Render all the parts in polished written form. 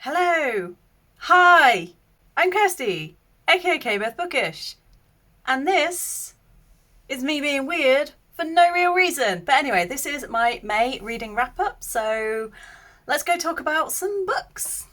Hello! Hi! I'm Kirsty, aka Beth Bookish, and this is me being weird for no real reason. But anyway, this is my May reading wrap up, so let's go talk about some books.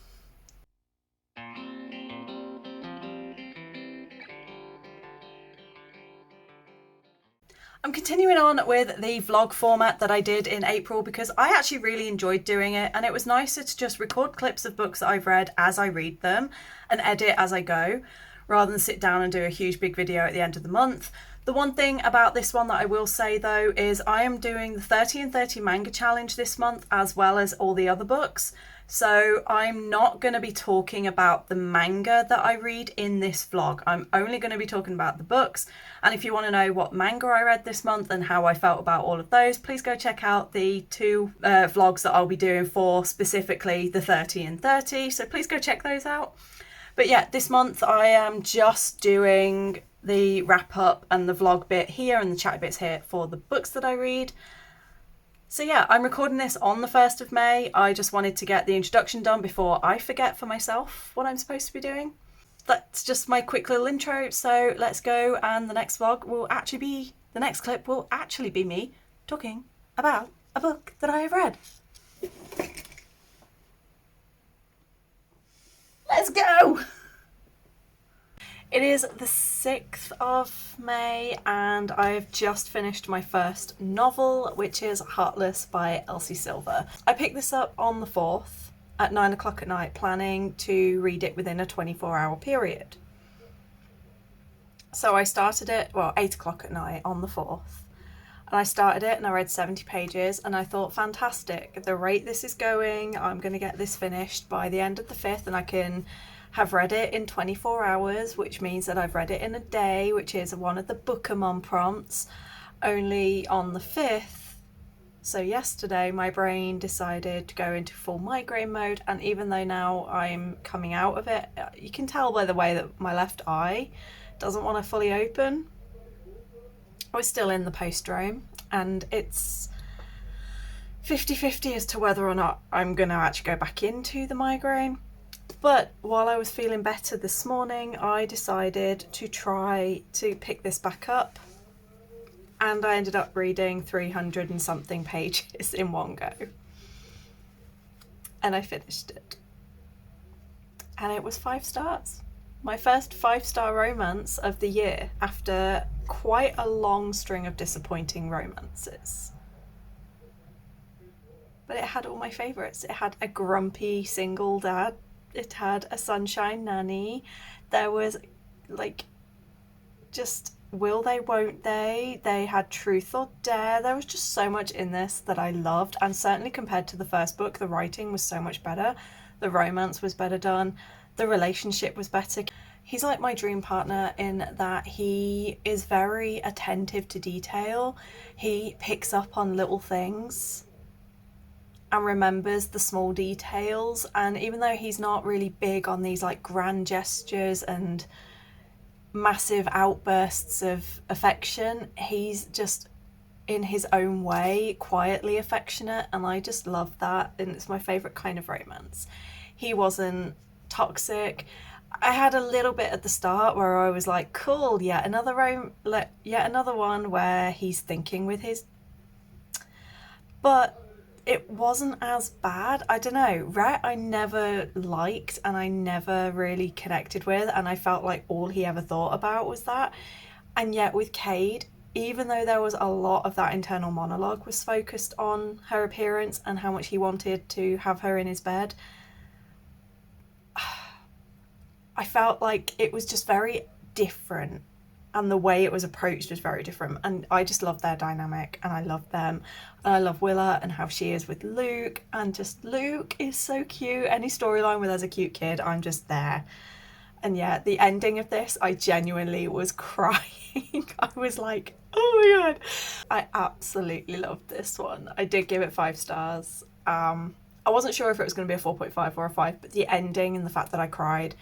I'm continuing on with the vlog format that I did in April because I actually really enjoyed doing it, and it was nicer to just record clips of books that I've read as I read them and edit as I go, rather than sit down and do a huge big video at the end of the month. The one thing about this one that I will say though is I am doing the 30 and 30 manga challenge this month as well as all the other books. So I'm not going to be talking about the manga that I read in this vlog. I'm only going to be talking about the books. And if you want to know what manga I read this month and how I felt about all of those, please go check out the two vlogs that I'll be doing for specifically the 30 and 30. So please go check those out. But yeah, this month I am just doing the wrap up and the vlog bit here and the chat bits here for the books that I read. So yeah, I'm recording this on the 1st of May. I just wanted to get the introduction done before I forget for myself what I'm supposed to be doing. That's just my quick little intro, so let's go, and the next clip will actually be me talking about a book that I have read. Let's go! It is the 6th of May and I've just finished my first novel, which is Heartless by Elsie Silver. I picked this up on the 4th at 9 o'clock at night, planning to read it within a 24-hour period. So I started it, 8 o'clock at night on the 4th. And I started it and I read 70 pages and I thought, fantastic, at the rate this is going, I'm going to get this finished by the end of the 5th and I can have read it in 24 hours, which means that I've read it in a day, which is one of the Bookamon prompts, only on the 5th. So yesterday my brain decided to go into full migraine mode, and even though now I'm coming out of it, you can tell by the way that my left eye doesn't want to fully open. I was still in the postdrome, and it's 50-50 as to whether or not I'm going to actually go back into the migraine. But while I was feeling better this morning, I decided to try to pick this back up, and I ended up reading 300 and something pages in one go. And I finished it. And it was 5 stars. My first 5-star romance of the year after quite a long string of disappointing romances. But it had all my favourites. It had a grumpy single dad. It had a sunshine nanny. There was just will they, won't they? They had truth or dare. There was just so much in this that I loved, and certainly compared to the first book, the writing was so much better. The romance was better done. The relationship was better. He's like my dream partner in that he is very attentive to detail. He picks up on little things and remembers the small details, and even though he's not really big on these grand gestures and massive outbursts of affection, he's just in his own way quietly affectionate, and I just love that, and it's my favourite kind of romance. He wasn't toxic. I had a little bit at the start where I was like, cool, yet another one where he's thinking with his, but it wasn't as bad. I don't know. Rhett I never liked and I never really connected with, and I felt like all he ever thought about was that. And yet with Cade, even though there was a lot of that internal monologue was focused on her appearance and how much he wanted to have her in his bed, I felt like it was just very different, and the way it was approached was very different, and I just love their dynamic, and I love them, and I love Willa and how she is with Luke, and just Luke is so cute. Any storyline where there's a cute kid, I'm just there. And yeah, the ending of this, I genuinely was crying. I was like, oh my god, I absolutely loved this one. I did give it 5 stars. I wasn't sure if it was going to be a 4.5 or a 5, but the ending and the fact that I cried,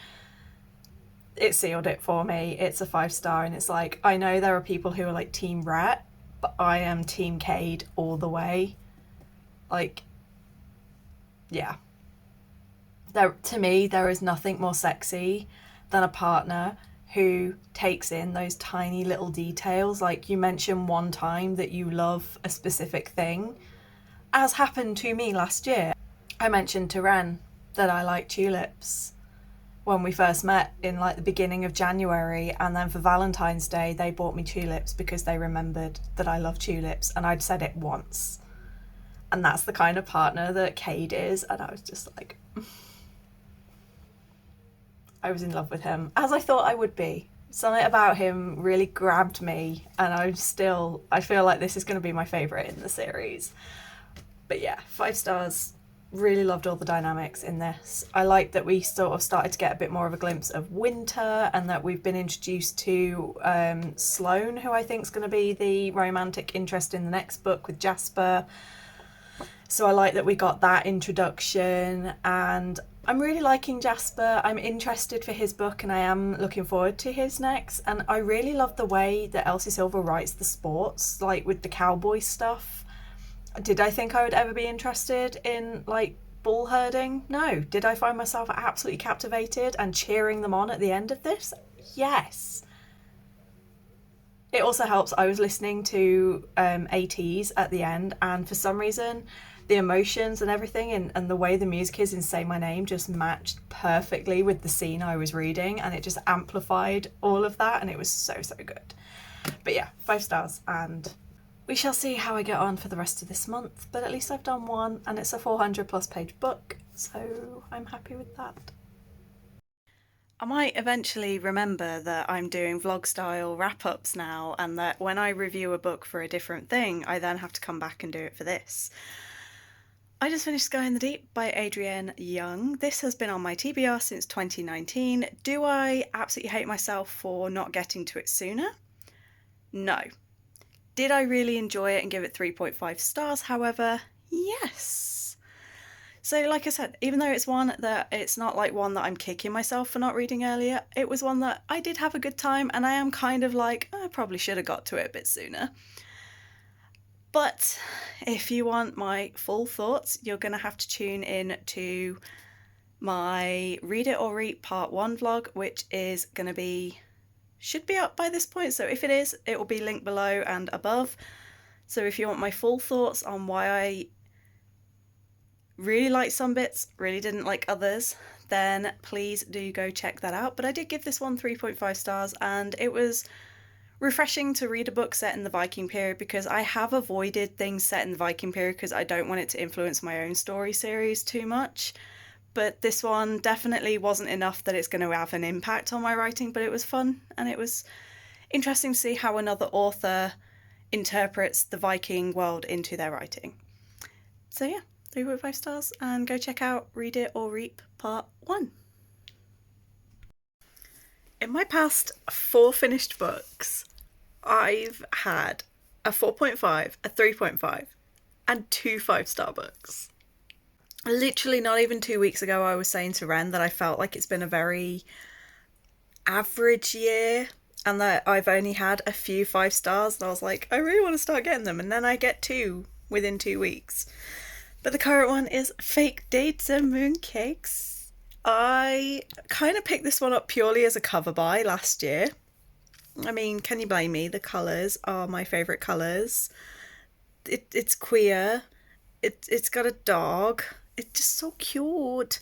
it sealed it for me. It's a 5-star, and it's like, I know there are people who are like team Rhett, but I am team Cade all the way. Yeah. To me, there is nothing more sexy than a partner who takes in those tiny little details. Like you mentioned one time that you love a specific thing, as happened to me last year. I mentioned to Ren that I like tulips when we first met in like the beginning of January, and then for Valentine's Day they bought me tulips because they remembered that I love tulips, and I'd said it once. And that's the kind of partner that Cade is, and I was just like, I was in love with him, as I thought I would be. Something about him really grabbed me, and I feel like this is going to be my favourite in the series. But yeah, 5 stars. Really loved all the dynamics in this. I like that we sort of started to get a bit more of a glimpse of winter, and that we've been introduced to Sloane, who I think is going to be the romantic interest in the next book with Jasper. So I like that we got that introduction, and I'm really liking Jasper. I'm interested for his book, and I am looking forward to his next. And I really love the way that Elsie Silver writes the sports, like with the cowboy stuff. Did I think I would ever be interested in like bull herding? No. Did I find myself absolutely captivated and cheering them on at the end of this? Yes. It also helps. I was listening to ATs at the end, and for some reason the emotions and everything and the way the music is in Say My Name just matched perfectly with the scene I was reading, and it just amplified all of that, and it was so good. But yeah, 5 stars, and we shall see how I get on for the rest of this month, but at least I've done one, and it's a 400 plus page book, so I'm happy with that. I might eventually remember that I'm doing vlog style wrap-ups now, and that when I review a book for a different thing, I then have to come back and do it for this. I just finished Sky in the Deep by Adrienne Young. This has been on my TBR since 2019. Do I absolutely hate myself for not getting to it sooner? No. Did I really enjoy it and give it 3.5 stars, however? Yes. So like I said, even though it's not like one that I'm kicking myself for not reading earlier, it was one that I did have a good time, and I am kind of like, I probably should have got to it a bit sooner. But if you want my full thoughts, you're going to have to tune in to my Read It or Reap Part 1 vlog, which is going to should be up by this point. So if it is, it will be linked below and above. So if you want my full thoughts on why I really liked some bits, really didn't like others, then please do go check that out. But I did give this one 3.5 stars, and it was refreshing to read a book set in the Viking period, because I have avoided things set in the Viking period because I don't want it to influence my own story series too much. But this one definitely wasn't enough that it's going to have an impact on my writing, but it was fun, and it was interesting to see how another author interprets the Viking world into their writing. So yeah, 3.5 stars, and go check out Read It or Reap Part 1. In my past 4 finished books, I've had a 4.5, a 3.5, and 2 5-star books. Literally not even 2 weeks ago, I was saying to Ren that I felt like it's been a very average year, and that I've only had a few 5 stars, and I was like, I really want to start getting them, and then I get 2 within 2 weeks. But the current one is Fake Dates and Mooncakes. I kind of picked this one up purely as a cover buy last year. I mean, can you blame me? The colours are my favourite colours. It's queer. It's got a dog. It's just so cute.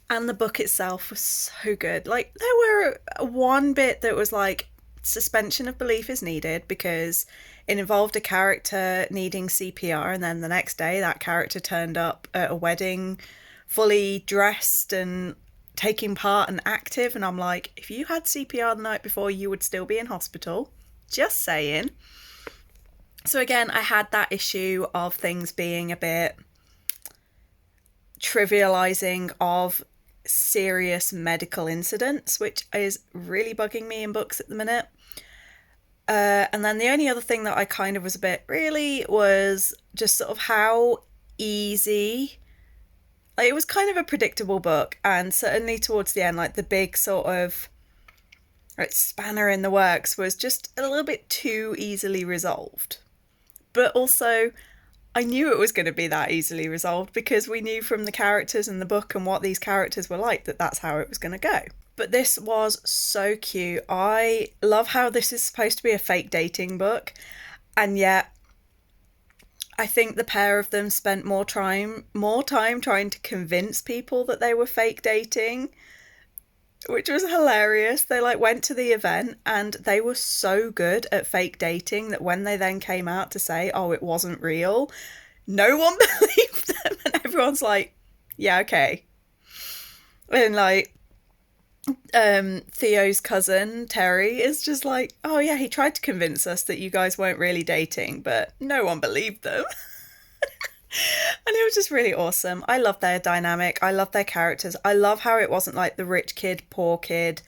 And the book itself was so good. Like, there were one bit that was like, suspension of belief is needed, because it involved a character needing CPR, and then the next day that character turned up at a wedding fully dressed and taking part and active, and I'm like, if you had CPR the night before, you would still be in hospital. Just saying. So again, I had that issue of things being a bit trivializing of serious medical incidents, which is really bugging me in books at the minute. And then the only other thing that I kind of was a bit really was just sort of how easy, like, it was kind of a predictable book, and certainly towards the end, like the big sort of like spanner in the works was just a little bit too easily resolved. But also, I knew it was going to be that easily resolved because we knew from the characters in the book and what these characters were like that that's how it was going to go. But this was so cute. I love how this is supposed to be a fake dating book, and yet I think the pair of them spent more time trying to convince people that they were fake dating, which was hilarious. They like went to the event and they were so good at fake dating that when they then came out to say, "Oh, it wasn't real," no one believed them, and everyone's like, "Yeah, okay." And like Theo's cousin Terry is just like, "Oh yeah, he tried to convince us that you guys weren't really dating, but no one believed them." And it was just really awesome. I love their dynamic. I love their characters. I love how it wasn't like the rich kid, poor kid.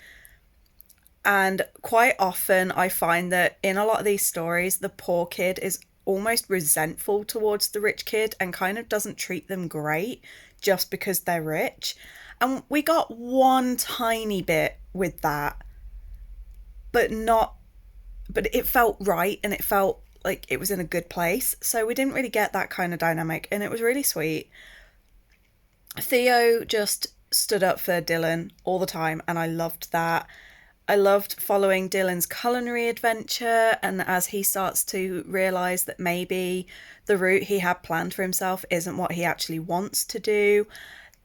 And quite often I find that in a lot of these stories, the poor kid is almost resentful towards the rich kid and kind of doesn't treat them great just because they're rich. And we got one tiny bit with that, but it felt right and it felt like it was in a good place. So we didn't really get that kind of dynamic, and it was really sweet. Theo just stood up for Dylan all the time, and I loved that. I loved following Dylan's culinary adventure, and as he starts to realise that maybe the route he had planned for himself isn't what he actually wants to do.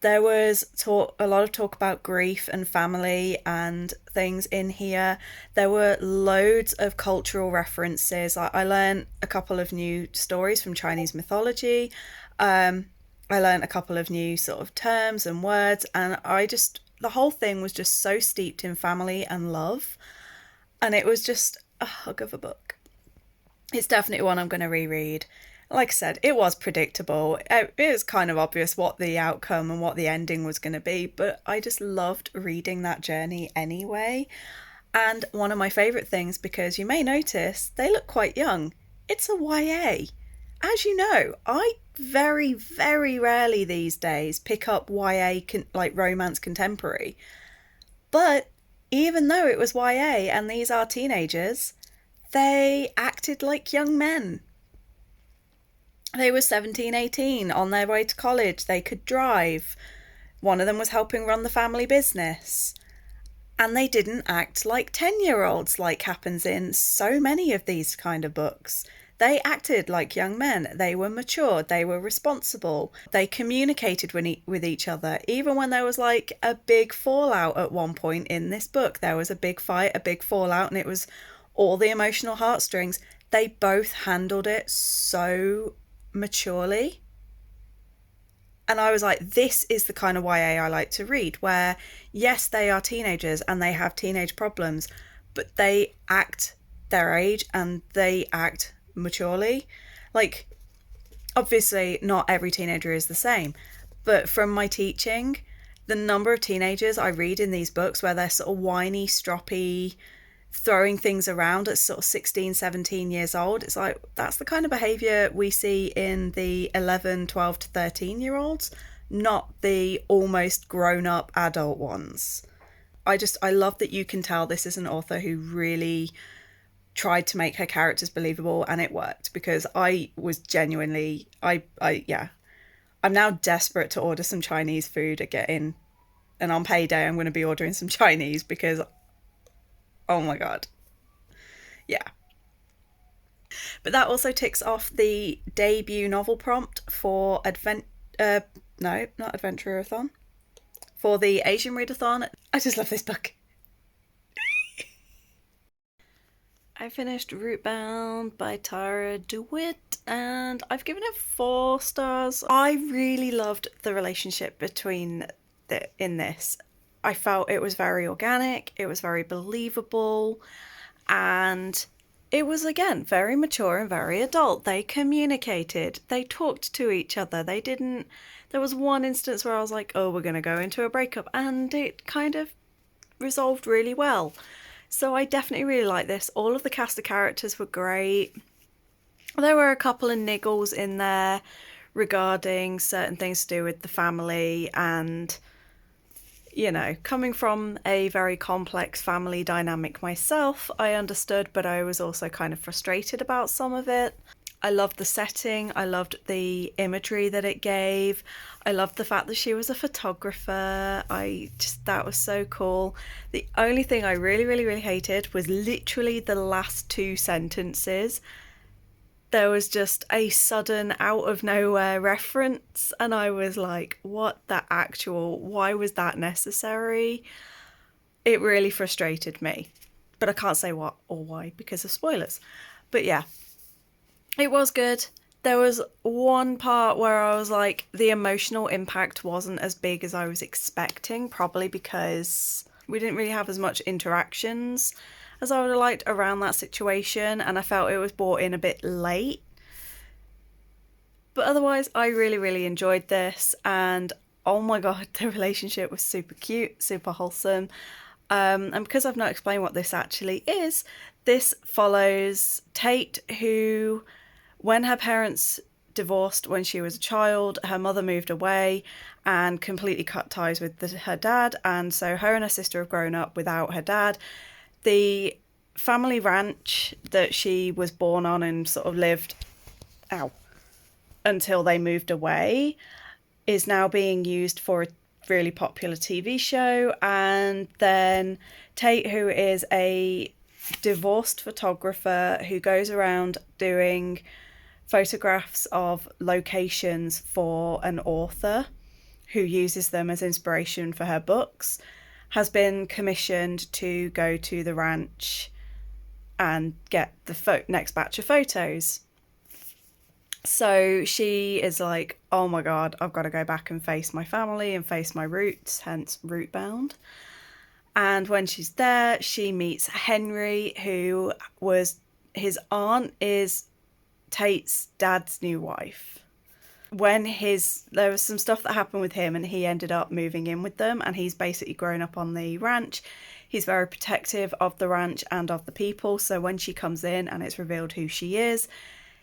There was a lot of talk about grief and family and things in here. There were loads of cultural references. I learned a couple of new stories from Chinese mythology. I learned a couple of new sort of terms and words, and the whole thing was just so steeped in family and love. And it was just a hug of a book. It's definitely one I'm going to reread. Like I said, it was predictable. It was kind of obvious what the outcome and what the ending was going to be, but I just loved reading that journey anyway. And one of my favourite things, because you may notice, they look quite young. It's a YA. As you know, I very, very rarely these days pick up YA, like romance contemporary. But even though it was YA and these are teenagers, they acted like young men. They were 17, 18, on their way to college. They could drive. One of them was helping run the family business. And they didn't act like 10-year-olds like happens in so many of these kind of books. They acted like young men. They were mature. They were responsible. They communicated with each other. Even when there was like a big fallout at one point in this book, there was a big fight, a big fallout, and it was all the emotional heartstrings. They both handled it so maturely, and I was like, this is the kind of YA I like to read, where yes, they are teenagers and they have teenage problems, but they act their age and they act maturely. Like, obviously not every teenager is the same, but from my teaching, the number of teenagers I read in these books where they're sort of whiny, stroppy, throwing things around at sort of 16, 17 years old, it's like, that's the kind of behaviour we see in the 11, 12 to 13 year olds, not the almost grown up adult ones. I love that you can tell this is an author who really tried to make her characters believable, and it worked, because I was genuinely, yeah, I'm now desperate to order some Chinese food at Get In, and on payday I'm going to be ordering some Chinese because oh my god. Yeah. But that also ticks off the debut novel prompt for no, not Adventure-a-thon. For the Asian Readathon. I just love this book. I finished Rootbound by Tara DeWitt, and I've given it 4 stars. I really loved the relationship between in this. I felt it was very organic, it was very believable, and it was, again, very mature and very adult. They communicated, they talked to each other, there was one instance where I was like, oh, we're going to go into a breakup, and it kind of resolved really well. So I definitely really like this. All of the cast of characters were great. There were a couple of niggles in there regarding certain things to do with the family, and you know, coming from a very complex family dynamic myself, I understood, but I was also kind of frustrated about some of it. I loved the setting. I loved the imagery that it gave. I loved the fact that she was a photographer. That was so cool. The only thing I really, really, really hated was literally the last two sentences. There was just a sudden out of nowhere reference, and I was like, what the actual, why was that necessary? It really frustrated me. But I can't say what or why because of spoilers. But yeah, it was good. There was one part where I was like, the emotional impact wasn't as big as I was expecting, probably because we didn't really have as much interactions as I would have liked around that situation, and I felt it was brought in a bit late. But otherwise, I really, really enjoyed this, and oh my god, the relationship was super cute, super wholesome. And because I've not explained what this actually is, this follows Tate, who, when her parents divorced when she was a child, her mother moved away and completely cut ties with her dad, and so her and her sister have grown up without her dad. The family ranch that she was born on and sort of lived until they moved away is now being used for a really popular TV show. And then Tate, who is a divorced photographer who goes around doing photographs of locations for an author who uses them as inspiration for her books, has been commissioned to go to the ranch and get the next batch of photos. So she is like, oh my god, I've got to go back and face my family and face my roots, hence root bound. And when she's there, she meets Henry, who was, his aunt is Tate's dad's new wife. When there was some stuff that happened with him and he ended up moving in with them, and he's basically grown up on the ranch. He's very protective of the ranch and of the people, so when she comes in and it's revealed who she is,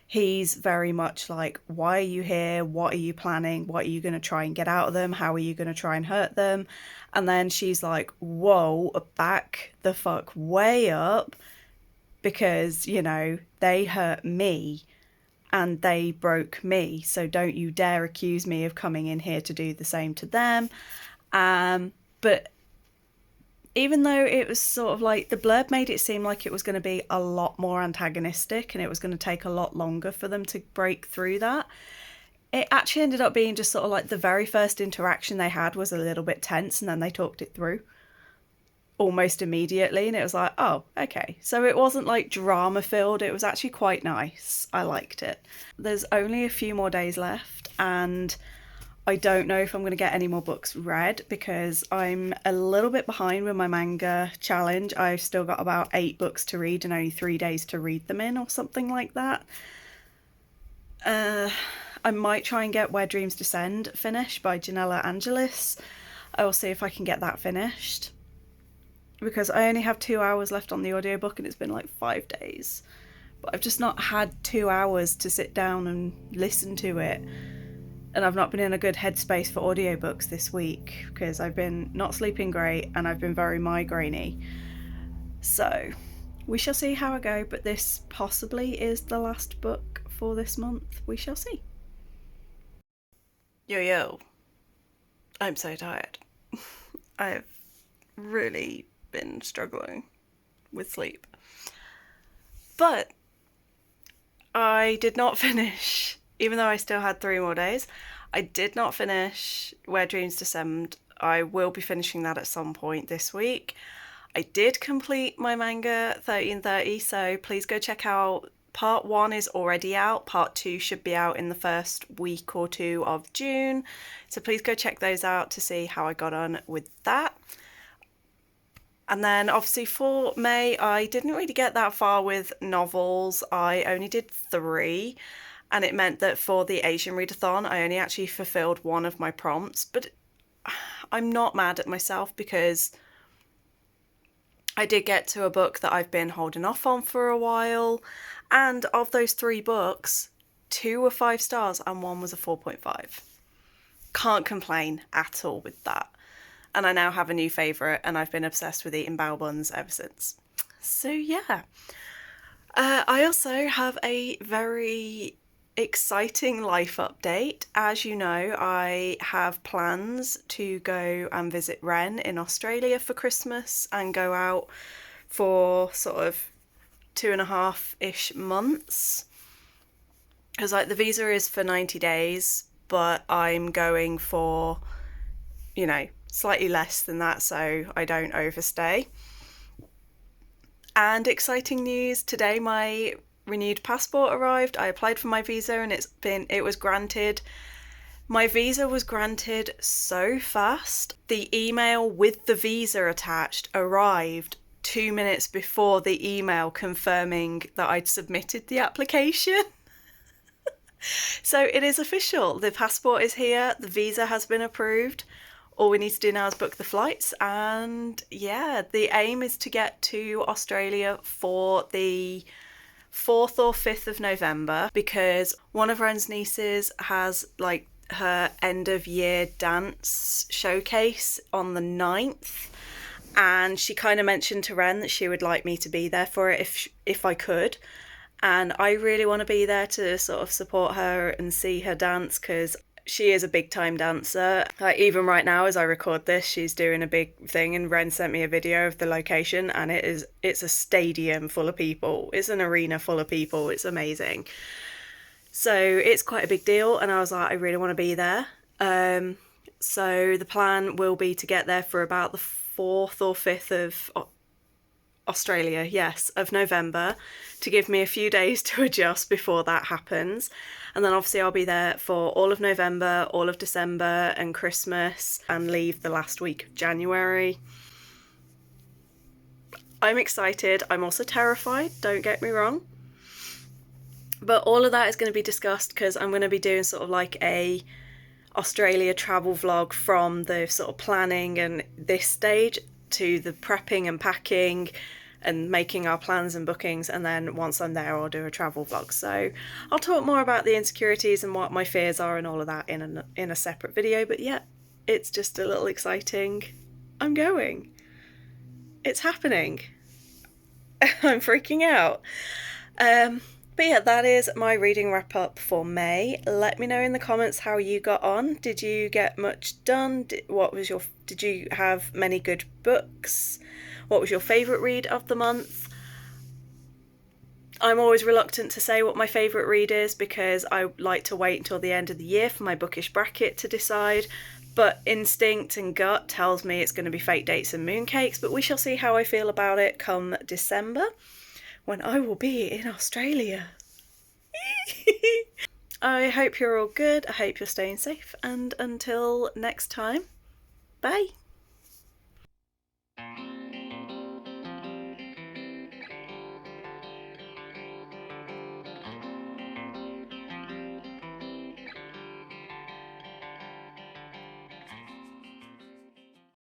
he's very much like, why are you here? What are you planning? What are you going to try and get out of them? How are you going to try and hurt them? And then she's like, whoa, back the fuck way up, because, you know, they hurt me and they broke me, so don't you dare accuse me of coming in here to do the same to them. But even though it was sort of like, the blurb made it seem like it was going to be a lot more antagonistic and it was going to take a lot longer for them to break through that, it actually ended up being just sort of like the very first interaction they had was a little bit tense, and then they talked it through almost immediately, and it was like, oh, okay. So it wasn't like drama filled, it was actually quite nice. I liked it. There's only a few more days left, and I don't know if I'm going to get any more books read because I'm a little bit behind with my manga challenge. I've still got about 8 books to read and only 3 days to read them in, or something like that. I might try and get Where Dreams Descend finished by Janella Angelis. I will see if I can get that finished, because I only have 2 hours left on the audiobook and it's been like 5 days. But I've just not had 2 hours to sit down and listen to it. And I've not been in a good headspace for audiobooks this week because I've been not sleeping great and I've been very migrainey. So we shall see how I go, but this possibly is the last book for this month. We shall see. Yo, I'm so tired. I've really been struggling with sleep. But I did not finish, even though I still had 3 more days, I did not finish Where Dreams Descend. I will be finishing that at some point this week. I did complete my manga 1330, so please go check out. Part 1 is already out. Part 2 should be out in the first week or 2 of June. So please go check those out to see how I got on with that. And then obviously for May, I didn't really get that far with novels. I only did 3. And it meant that for the Asian Readathon, I only actually fulfilled 1 of my prompts. But I'm not mad at myself because I did get to a book that I've been holding off on for a while. And of those 3 books, 2 were 5 stars and 1 was a 4.5. Can't complain at all with that. And I now have a new favourite, and I've been obsessed with eating bao buns ever since. So yeah. I also have a very exciting life update. As you know, I have plans to go and visit Ren in Australia for Christmas and go out for sort of 2.5-ish months. Because like the visa is for 90 days, but I'm going for, slightly less than that so I don't overstay. And exciting news, today my renewed passport arrived. I applied for my visa and it was granted. My visa was granted so fast. The email with the visa attached arrived 2 minutes before the email confirming that I'd submitted the application. So it is official. The passport is here. The visa has been approved. All we need to do now is book the flights, and yeah, the aim is to get to Australia for the 4th or 5th of November, because one of Ren's nieces has like her end of year dance showcase on the 9th, and she kind of mentioned to Ren that she would like me to be there for it if I could. And I really want to be there to sort of support her and see her dance, because she is a big time dancer. Like even right now as I record this, she's doing a big thing, and Ren sent me a video of the location, and it's a stadium full of people. It's an arena full of people. It's amazing. So it's quite a big deal, and I was like, I really want to be there. So the plan will be to get there for about the 4th or 5th of Australia, yes, of November, to give me a few days to adjust before that happens. And then obviously I'll be there for all of November, all of December and Christmas, and leave the last week of January. I'm excited. I'm also terrified, don't get me wrong. But all of that is going to be discussed, because I'm going to be doing sort of like a Australia travel vlog from the sort of planning and this stage to the prepping and packing and making our plans and bookings, and then once I'm there I'll do a travel vlog. So I'll talk more about the insecurities and what my fears are and all of that in a separate video, but yeah, it's just a little exciting. I'm going. It's happening. I'm freaking out. But yeah, that is my reading wrap up for May. Let me know in the comments how you got on. Did you get much done? Did you have many good books? What was your favourite read of the month? I'm always reluctant to say what my favourite read is, because I like to wait until the end of the year for my bookish bracket to decide. But instinct and gut tells me it's going to be Fate Dates and Mooncakes, but we shall see how I feel about it come December, when I will be in Australia. I hope you're all good. I hope you're staying safe. And until next time, bye.